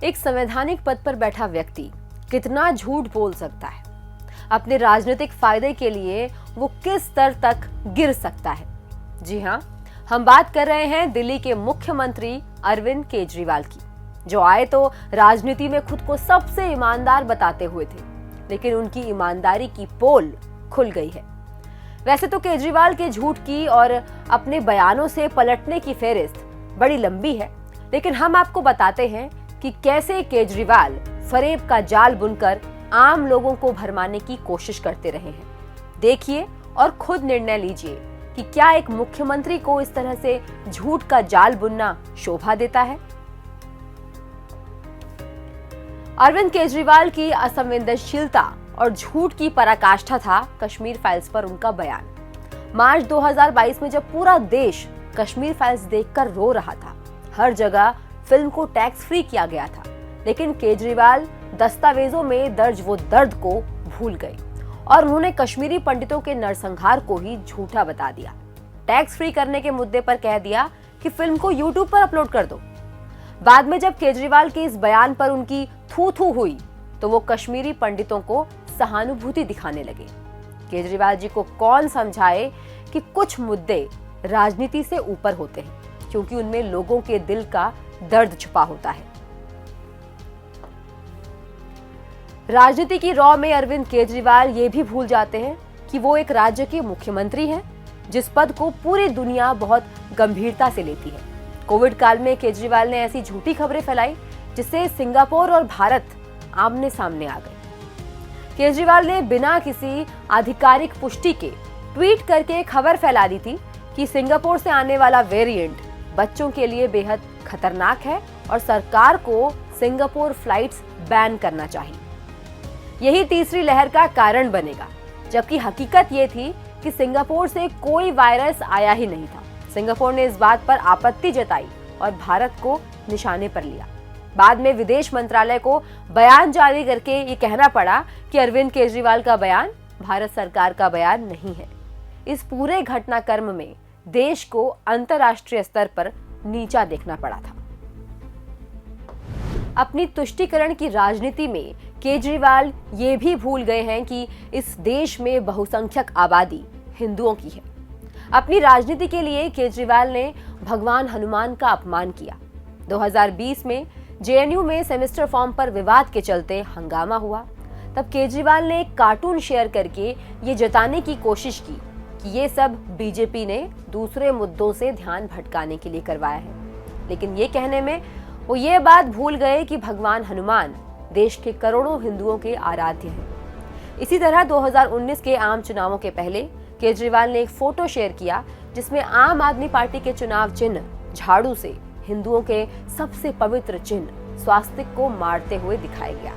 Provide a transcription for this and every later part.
एक संवैधानिक पद पर बैठा व्यक्ति कितना झूठ बोल सकता है? अपने राजनीतिक फायदे के लिए वो किस स्तर तक गिर सकता है? जी हाँ, हम बात कर रहे हैं दिल्ली के मुख्यमंत्री अरविंद केजरीवाल की, जो आए तो राजनीति में खुद को सबसे ईमानदार बताते हुए थे, लेकिन उनकी ईमानदारी की पोल खुल गई है। वैसे तो केजरीवाल के झूठ की और अपने बयानों से पलटने की फेहरिस्त बड़ी लंबी है, लेकिन हम आपको बताते हैं कि कैसे केजरीवाल फरेब का जाल बुनकर आम लोगों को भरमाने की कोशिश करते रहे हैं। देखिए और खुद निर्णय लीजिए कि क्या एक मुख्यमंत्री को इस तरह से झूठ का जाल बुनना शोभा देता है। अरविंद केजरीवाल की असंवेदनशीलता और झूठ की पराकाष्ठा था कश्मीर फाइल्स पर उनका बयान। मार्च 2022 में जब पूरा देश कश्मीर फाइल्स देखकर रो रहा था, हर जगह फिल्म को टैक्स फ्री किया गया था, लेकिन केजरीवाल दस्तावेजों में दर्ज वो दर्द को भूल गए और उन्होंने कश्मीरी पंडितों के नरसंहार को ही झूठा बता दिया। टैक्स फ्री करने के मुद्दे पर कह दिया कि फिल्म को यूट्यूब पर अपलोड कर दो। बाद में जब केजरीवाल के इस बयान पर उनकी थू थू हुई तो वो कश्मीरी पंडितों को सहानुभूति दिखाने लगे। केजरीवाल जी को कौन समझाए कि कुछ मुद्दे राजनीति से ऊपर होते हैं, क्योंकि उनमें लोगों के दिल का दर्द छुपा होता है। राजनीति की रॉ में अरविंद केजरीवाल ये भी भूल जाते हैं कि वो एक राज्य के मुख्यमंत्री हैं, जिस पद को पूरी दुनिया बहुत गंभीरता से लेती है। कोविड काल में केजरीवाल ने ऐसी झूठी खबरें फैलाई जिससे सिंगापुर और भारत आमने सामने आ गए। केजरीवाल ने बिना किसी आधिकारिक पुष्टि के ट्वीट करके खबर फैला दी थी कि सिंगापुर से आने वाला वेरिएंट बच्चों के लिए बेहद खतरनाक है और सरकार को सिंगापुर फ्लाइट्स बैन करना चाहिए। यही तीसरी लहर का कारण बनेगा, जबकि हकीकत ये थी कि सिंगापुर से कोई वायरस आया ही नहीं था। सिंगापुर ने इस बात पर आपत्ति जताई और भारत को निशाने पर लिया। बाद में विदेश मंत्रालय को बयान जारी करके ये कहना पड़ा कि अरविंद केजरीवाल का बयान भारत सरकार का बयान नहीं है। इस पूरे घटनाक्रम में देश को अंतर्राष्ट्रीय स्तर पर नीचा देखना पड़ा था। अपनी तुष्टीकरण की राजनीति में केजरीवाल ये भी भूल गए हैं कि इस देश में बहुसंख्यक आबादी हिंदुओं की है। अपनी राजनीति के लिए केजरीवाल ने भगवान हनुमान का अपमान किया। 2020 में जेएनयू में सेमेस्टर फॉर्म पर विवाद के चलते हंगामा हुआ। तब केजरीवाल ने एक कार्टून शेयर करके ये जताने की कोशिश की कि ये सब बीजेपी ने दूसरे मुद्दों से ध्यान भटकाने के लिए करवाया है, लेकिन ये कहने में वो ये बात भूल गए कि भगवान हनुमान देश के करोड़ों हिंदुओं के आराध्य हैं। इसी तरह 2019 के आम चुनावों के पहले केजरीवाल ने एक फोटो शेयर किया जिसमें आम आदमी पार्टी के चुनाव चिन्ह झाड़ू से हिंदुओं के सबसे पवित्र चिन्ह स्वास्तिक को मारते हुए दिखाया गया।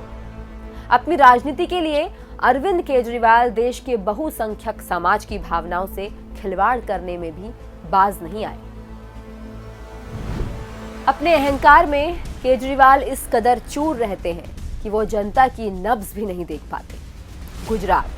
अपनी राजनीति के लिए अरविंद केजरीवाल देश के बहुसंख्यक समाज की भावनाओं से खिलवाड़ करने में भी बाज नहीं आए। अपने अहंकार में केजरीवाल इस कदर चूर रहते हैं कि वो जनता की नब्ज भी नहीं देख पाते। गुजरात,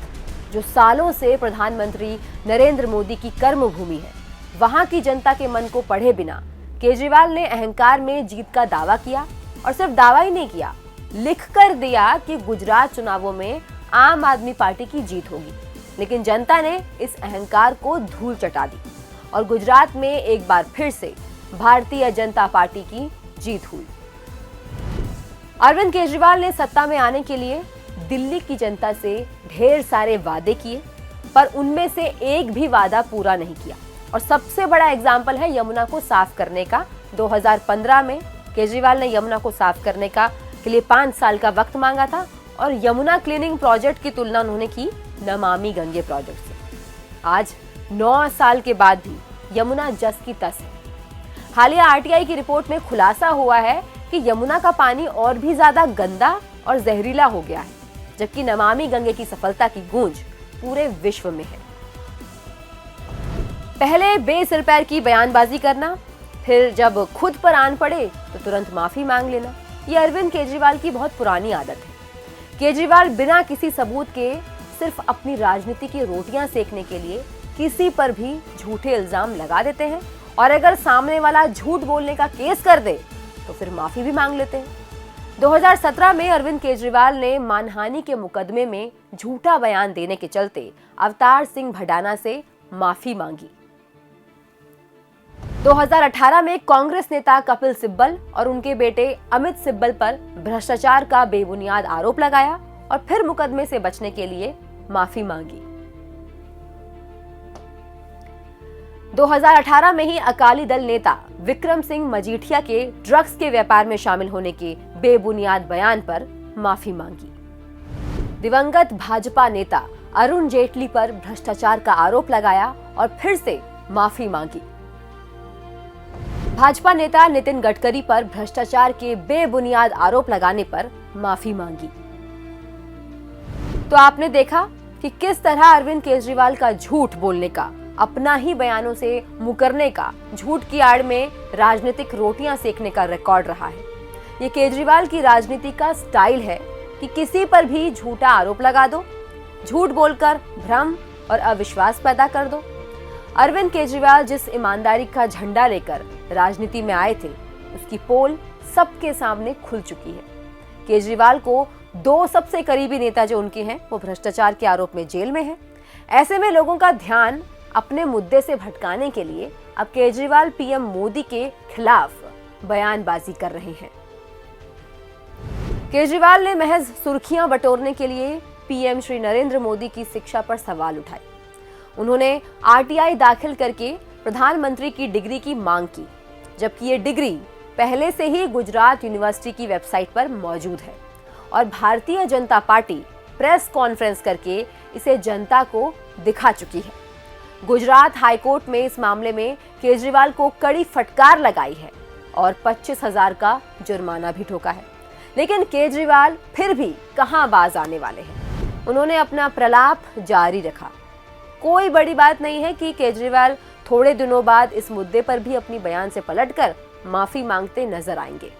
जो सालों से प्रधानमंत्री नरेंद्र मोदी की कर्मभूमि है, वहां की जनता के मन को पढ़े बिना केजरीवाल ने अहंकार में जीत का दावा किया और सिर्फ दावा ही नहीं किया, लिख कर दिया कि गुजरात चुनावों में आम आदमी पार्टी की जीत होगी। लेकिन जनता ने इस अहंकार को धूल चटा दी और गुजरात में एक बार फिर से भारतीय जनता पार्टी की जीत हुई। अरविंद केजरीवाल ने सत्ता में आने के लिए दिल्ली की जनता से ढेर सारे वादे किए, पर उनमें से एक भी वादा पूरा नहीं किया। और सबसे बड़ा एग्जाम्पल है यमुना को साफ करने का। 2015 में केजरीवाल ने यमुना को साफ करने के लिए 5 साल का वक्त मांगा था और यमुना क्लीनिंग प्रोजेक्ट की तुलना उन्होंने की नमामि गंगे प्रोजेक्ट से। आज 9 साल के बाद भी यमुना जस की तस है। हालिया आरटीआई की रिपोर्ट में खुलासा हुआ है कि यमुना का पानी और भी ज्यादा गंदा और जहरीला हो गया है, जबकि नमामि गंगे की सफलता की गूंज पूरे विश्व में है। पहले बेसिर पैर की बयानबाजी करना, फिर जब खुद पर आन पड़े तो तुरंत माफी मांग लेना, ये अरविंद केजरीवाल की बहुत पुरानी आदत है। केजरीवाल बिना किसी सबूत के सिर्फ अपनी राजनीति की रोटियां सेकने के लिए किसी पर भी झूठे इल्जाम लगा देते हैं और अगर सामने वाला झूठ बोलने का केस कर दे तो फिर माफी भी मांग लेते हैं। 2017 में अरविंद केजरीवाल ने मानहानि के मुकदमे में झूठा बयान देने के चलते अवतार सिंह भडाना से माफी मांगी। 2018 में कांग्रेस नेता कपिल सिब्बल और उनके बेटे अमित सिब्बल पर भ्रष्टाचार का बेबुनियाद आरोप लगाया और फिर मुकदमे से बचने के लिए माफी मांगी। 2018 में ही अकाली दल नेता विक्रम सिंह मजीठिया के ड्रग्स के व्यापार में शामिल होने के बेबुनियाद बयान पर माफी मांगी। दिवंगत भाजपा नेता अरुण जेटली पर भ्रष्टाचार का आरोप लगाया और फिर से माफी मांगी। भाजपा नेता नितिन गडकरी पर भ्रष्टाचार के बेबुनियाद आरोप लगाने पर माफी मांगी। तो आपने देखा कि किस तरह अरविंद केजरीवाल का झूठ बोलने का, अपना ही बयानों से मुकरने का, झूठ की आड़ में राजनीतिक रोटियां सेकने का रिकॉर्ड रहा है। ये केजरीवाल की राजनीति का स्टाइल है कि किसी पर भी झूठा आरोप लगा दो, झूठ बोलकर भ्रम और अविश्वास पैदा कर दो। अरविंद केजरीवाल जिस ईमानदारी का झंडा लेकर राजनीति में आए थे, उसकी पोल सबके सामने खुल चुकी है। केजरीवाल को दो सबसे करीबी नेता जो उनके हैं, वो भ्रष्टाचार के आरोप में जेल में हैं। ऐसे में लोगों का ध्यान अपने मुद्दे से भटकाने के लिए अब केजरीवाल पीएम मोदी के खिलाफ बयानबाजी कर रहे हैं। केजरीवाल ने महज सुर्खियां बटोरने के लिए पीएम श्री नरेंद्र मोदी की शिक्षा पर सवाल उठाए। उन्होंने आरटीआई दाखिल करके प्रधानमंत्री की डिग्री की मांग की, जबकि ये डिग्री पहले से ही गुजरात यूनिवर्सिटी की वेबसाइट पर मौजूद है और Bharatiya Janata party press conference करके इसे जनता को दिखा चुकी है। गुजरात हाईकोर्ट में इस मामले में केजरीवाल को कड़ी फटकार लगाई है और 25,000 का जुर्माना भी ठोका है। लेकिन केजरीवाल फिर भी कहां बाज आने वाले हैं। उन्होंने अपना प्रलाप जारी रखा। कोई बड़ी बात नहीं है कि केजरीवाल थोड़े दिनों बाद इस मुद्दे पर भी अपनी बयान से पलटकर माफी मांगते नजर आएंगे।